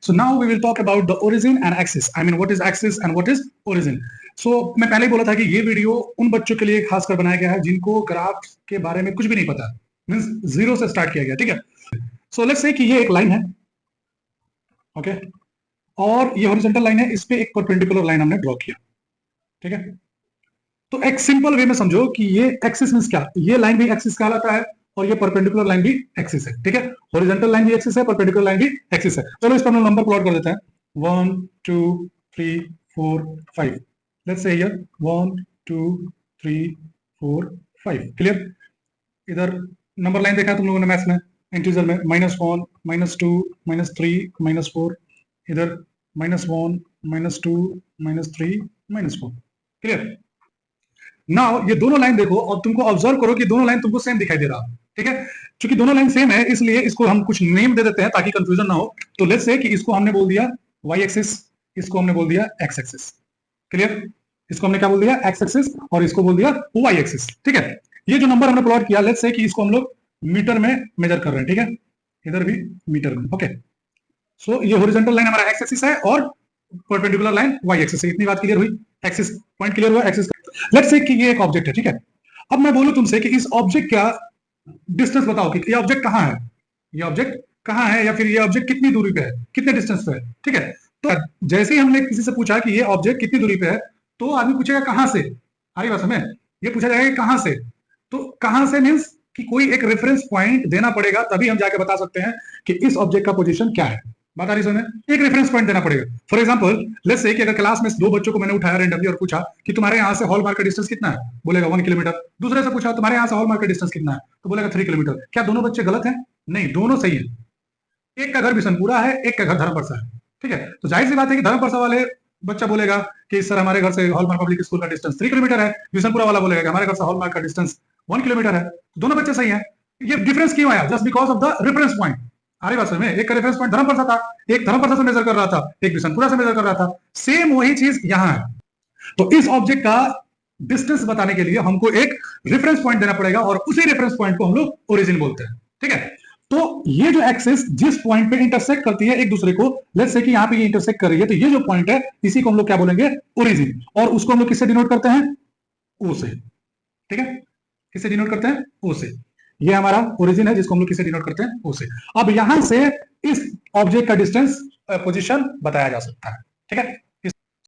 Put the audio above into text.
So now we will talk about the origin and axis. I mean, what is axis and what is origin? So मैं पहले ही बोला था कि ये video उन बच्चों के लिए खासकर बनाया गया है जिनको ग्राफ के बारे में कुछ भी नहीं पता, मींस जीरो से स्टार्ट किया गया, ठीक है। सो लेट्स से कि ये एक लाइन है, ओके, और ये हॉरिजॉन्टल लाइन है, इस पे एक परपेंडिकुलर लाइन हमने ड्रॉ किया, ठीक है। तो एक सिंपल वे में समझो कि ये एक्सिस मींस क्या, ये लाइन भी एक्सिस कहलाता है और ये परपेंडिकुलर लाइन भी एक्सिस है, ठीक है। हॉरिजॉन्टल लाइन भी एक्सिस है, परपेंडिकुलर लाइन भी एक्सिस है। चलो इस पर हम नंबर प्लॉट कर देते हैं, 1 2 3 4 5। Let's say here 1 2 3 4 5। क्लियर? इधर नंबर लाइन देखा तुम लोगों ने मैथ्स में, इंटीजर में -1 -2 -3 -4, इधर -1 -2 -3 -4। क्लियर? नाउ ये दोनों लाइन देखो और तुमको ऑब्जर्व करो कि दोनों लाइन तुमको सेम दिखाई दे रहा है, ठीक है। क्योंकि दोनों लाइन सेम है इसलिए इसको हम कुछ नेम दे देते हैं ताकि कंफ्यूजन ना हो। तो लेट्स से कि इसको हमने बोल दिया y एक्सिस, इसको हमने बोल दिया x एक्सिस। क्लियर? इसको हमने क्या बोल दिया, x एक्सिस, और इसको बोल दिया y एक्सिस, ठीक है। ये जो नंबर हमने प्लॉट किया, लेट्स से कि इसको हम लोग मीटर में मेजर कर रहे हैं, ठीक है, इधर भी मीटर में, ओके। सो ये हॉरिजॉन्टल लाइन हमारा x एक्सिस है और परपेंडिकुलर लाइन y एक्सिस है। इतनी बात क्लियर हुई? एक्सिस पॉइंट क्लियर हुआ एक्सिस। लेट्स से कि ये एक ऑब्जेक्ट है, ठीक है। अब मैं बोलूं तुमसे कि इस ऑब्जेक्ट का डिस्टेंस बताओ कि ये ऑब्जेक्ट कहां है, ये ऑब्जेक्ट कहां है, या फिर ये ऑब्जेक्ट कितनी दूरी पे है, कितने डिस्टेंस पे है, ठीक है। तो जैसे ही हमने किसी से पूछा कि ये ऑब्जेक्ट कितनी दूरी पे है, तो आदमी पूछेगा कहां से, आ रही बात समझ? ये पूछा जाएगा कि कहां से, तो कहां से मींस कि कोई एक रेफरेंस पॉइंट देना पड़ेगा, तभी हम जाके बता सकते हैं कि इस ऑब्जेक्ट का पोजीशन क्या है। बात आ रही समझ? एक रेफरेंस पॉइंट देना पड़ेगा। फॉर एग्जांपल लेट्स से कि अगर क्लास में दो बच्चों को मैंने उठाया रेंडमली और पूछा कि तुम्हारे यहाँ से हॉलमार्क का डिस्टेंस कितना है, बोलेगा 1 किलोमीटर। दूसरे से पूछा तुम्हारे यहाँ से हॉलमार्क का डिस्टेंस कितना है, तो बोलेगा 3 किलोमीटर। क्या दोनों बच्चे गलत हैं? नहीं, दोनों सही है। एक का घर बिशनपुरा है, एक का घर धर्मपरसा है, ठीक है। तो जाहिर सी बात है कि धर्मपरसा वाले बच्चा बोलेगा कि सर हमारे घर से हॉलमार्क पब्लिक स्कूल का डिस्टेंस 3 किलोमीटर है। बिशनपुरा वाला बोलेगा हमारे घर से हॉलमार्क का डिस्टेंस 1 किलोमीटर है। दोनों बच्चे सही है। ये डिफरेंस क्यों आया? Just because of the reference point. अरे बात में एक का रेफरेंस पॉइंट धर्मपरसा था, एक धर्मपरसा से मेजर कर रहा था, एक बिशनपुरा से मेजर कर रहा था। सेम वही चीज यहां है। तो इस ऑब्जेक्ट का डिस्टेंस बताने के लिए हमको एक रेफरेंस पॉइंट देना पड़ेगा और उसी रेफरेंस पॉइंट को हम लोग ओरिजिन बोलते हैं, ठीक है। तो ये जो एक्सिस जिस पॉइंट पे इंटरसेक्ट करती है एक दूसरे को, लेट्स से कि यहां पे ये इंटरसेक्ट कर रही है, तो ये जो पॉइंट है इसी को हम लोग क्या बोलेंगे, ओरिजिन। और उसको हम लोग किससे डिनोट करते हैं, ओ से, ठीक है। किससे डिनोट करते हैं, ओ से। ये हमारा ओरिजिन है जिसको हम लोग किसे डिनोट करते हैं, ओ से। अब यहां से इस ऑब्जेक्ट का डिस्टेंस पोजीशन बताया जा सकता है, ठीक है।